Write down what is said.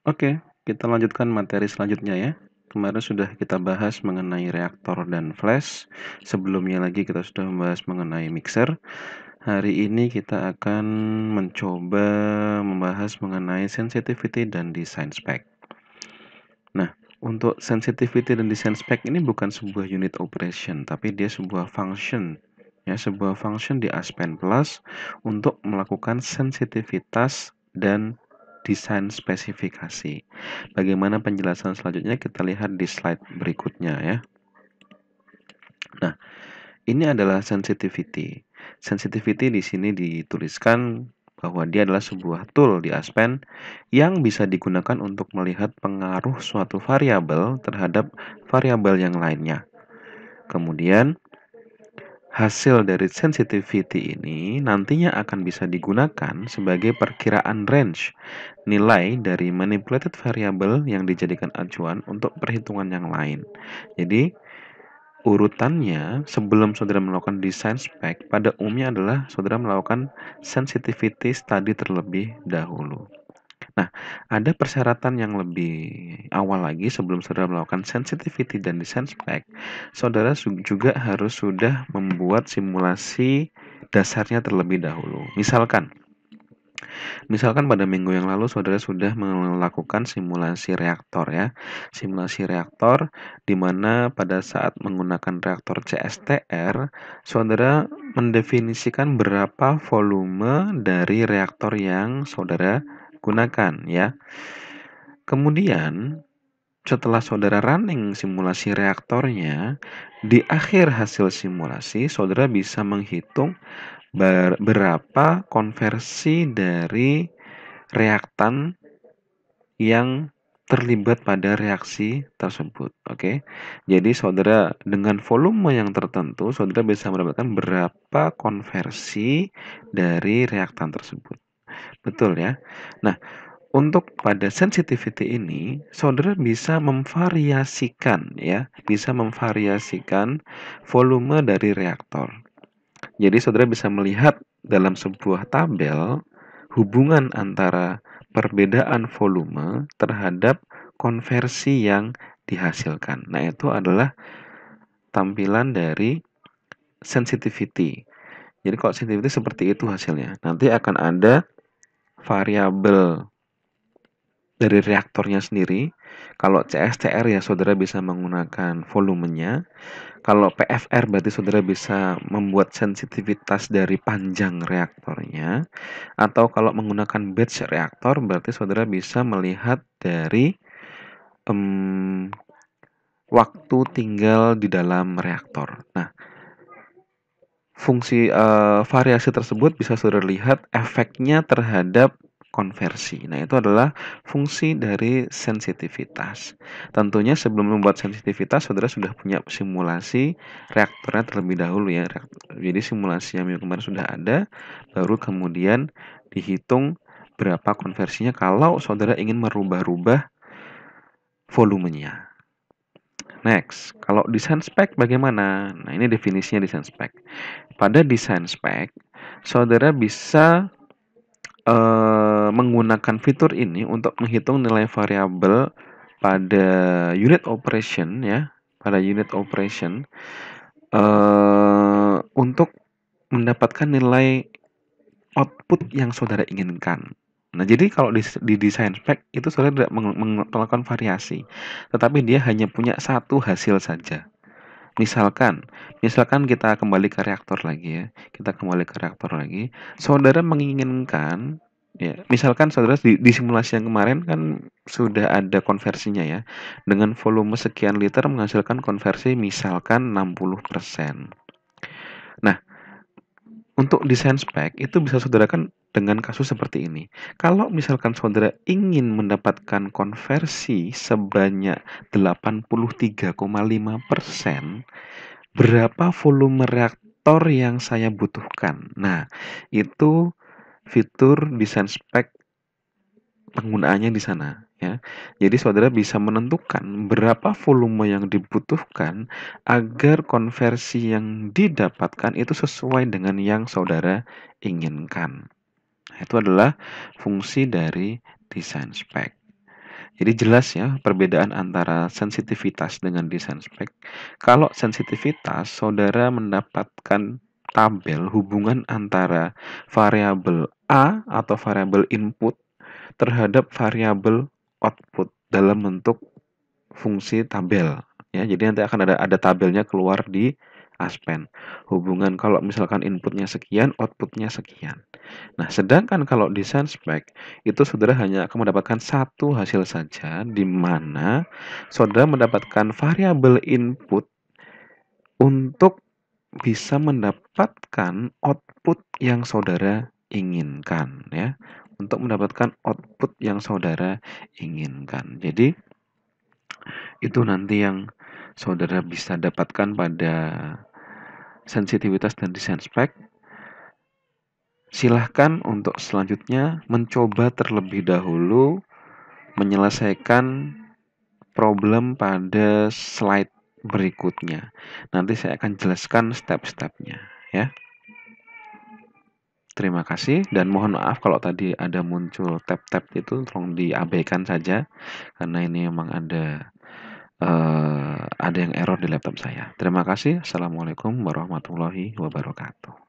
Oke, kita lanjutkan materi selanjutnya ya. Kemarin sudah kita bahas mengenai reaktor dan flash. Sebelumnya lagi kita sudah membahas mengenai mixer. Hari ini kita akan mencoba membahas mengenai sensitivity dan design spec. Nah, untuk sensitivity dan design spec ini bukan sebuah unit operation, tapi dia sebuah function. Ya, sebuah function di Aspen Plus untuk melakukan sensitivitas dan desain spesifikasi. Bagaimana penjelasan selanjutnya kita lihat di slide berikutnya ya. Nah, ini adalah sensitivity. Sensitivity di sini dituliskan bahwa dia adalah sebuah tool di Aspen yang bisa digunakan untuk melihat pengaruh suatu variabel terhadap variabel yang lainnya. Kemudian, hasil dari sensitivity ini nantinya akan bisa digunakan sebagai perkiraan range nilai dari manipulated variable yang dijadikan acuan untuk perhitungan yang lain. Jadi, urutannya sebelum saudara melakukan design spec pada umumnya adalah saudara melakukan sensitivity study terlebih dahulu. Nah, ada persyaratan yang lebih awal lagi sebelum saudara melakukan sensitivity dan design spec. Saudara juga harus sudah membuat simulasi dasarnya terlebih dahulu. Misalkan pada minggu yang lalu saudara sudah melakukan simulasi reaktor ya. Simulasi reaktor di mana pada saat menggunakan reaktor CSTR, saudara mendefinisikan berapa volume dari reaktor yang saudara gunakan ya. Kemudian setelah saudara running simulasi reaktornya, di akhir hasil simulasi saudara bisa menghitung berapa konversi dari reaktan yang terlibat pada reaksi tersebut. Oke. Jadi saudara dengan volume yang tertentu, saudara bisa mendapatkan berapa konversi dari reaktan tersebut. Betul ya. Nah, untuk pada sensitivity ini, saudara bisa memvariasikan ya, bisa memvariasikan volume dari reaktor. Jadi saudara bisa melihat dalam sebuah tabel hubungan antara perbedaan volume terhadap konversi yang dihasilkan. Nah, itu adalah tampilan dari sensitivity. Jadi kalau sensitivity seperti itu hasilnya. Nanti akan ada variabel dari reaktornya sendiri. Kalau CSTR ya saudara bisa menggunakan volumenya. Kalau PFR berarti saudara bisa membuat sensitivitas dari panjang reaktornya. Atau kalau menggunakan batch reaktor berarti saudara bisa melihat dari waktu tinggal di dalam reaktor. Nah, fungsi variasi tersebut bisa saudara lihat efeknya terhadap konversi. Nah, itu adalah fungsi dari sensitivitas. Tentunya sebelum membuat sensitivitas, saudara sudah punya simulasi reaktornya terlebih dahulu ya. Jadi simulasi yang kemarin sudah ada, baru kemudian dihitung berapa konversinya kalau saudara ingin merubah-rubah volumenya. Next, kalau desain spek bagaimana? Nah, ini definisinya desain spek. Pada desain spek, saudara bisa menggunakan fitur ini untuk menghitung nilai variabel pada unit operation ya, pada unit operation untuk mendapatkan nilai output yang saudara inginkan. Nah, jadi kalau di desain spek itu saudara tidak melakukan variasi, tetapi dia hanya punya satu hasil saja. Misalkan kita kembali ke reaktor lagi ya. Kita kembali ke reaktor lagi. Saudara menginginkan ya, misalkan saudara di simulasi yang kemarin kan sudah ada konversinya ya. Dengan volume sekian liter menghasilkan konversi misalkan 60%. Nah, untuk desain spek itu bisa saudara kan dengan kasus seperti ini. Kalau misalkan saudara ingin mendapatkan konversi sebanyak 83,5%, berapa volume reaktor yang saya butuhkan? Nah, itu fitur desain spek penggunaannya di sana ya. Jadi saudara bisa menentukan berapa volume yang dibutuhkan agar konversi yang didapatkan itu sesuai dengan yang saudara inginkan. Nah, itu adalah fungsi dari desain spek. Jadi jelas ya perbedaan antara sensitivitas dengan desain spek. Kalau sensitivitas, saudara mendapatkan tabel hubungan antara variabel A atau variabel input terhadap variabel output dalam bentuk fungsi tabel. Ya, jadi nanti akan ada tabelnya keluar di Aspen. Hubungan kalau misalkan inputnya sekian, outputnya sekian. Nah, sedangkan kalau desain spek itu saudara hanya akan mendapatkan satu hasil saja, di mana saudara mendapatkan variabel input untuk bisa mendapatkan output yang saudara inginkan, ya. Untuk mendapatkan output yang saudara inginkan. Jadi itu nanti yang saudara bisa dapatkan pada sensitivitas dan desain spek. Silahkan untuk selanjutnya mencoba terlebih dahulu menyelesaikan problem pada slide berikutnya. Nanti saya akan jelaskan step-stepnya, ya. Terima kasih dan mohon maaf kalau tadi ada muncul tab-tab itu tolong diabaikan saja karena ini memang ada yang error di laptop saya. Terima kasih. Assalamualaikum warahmatullahi wabarakatuh.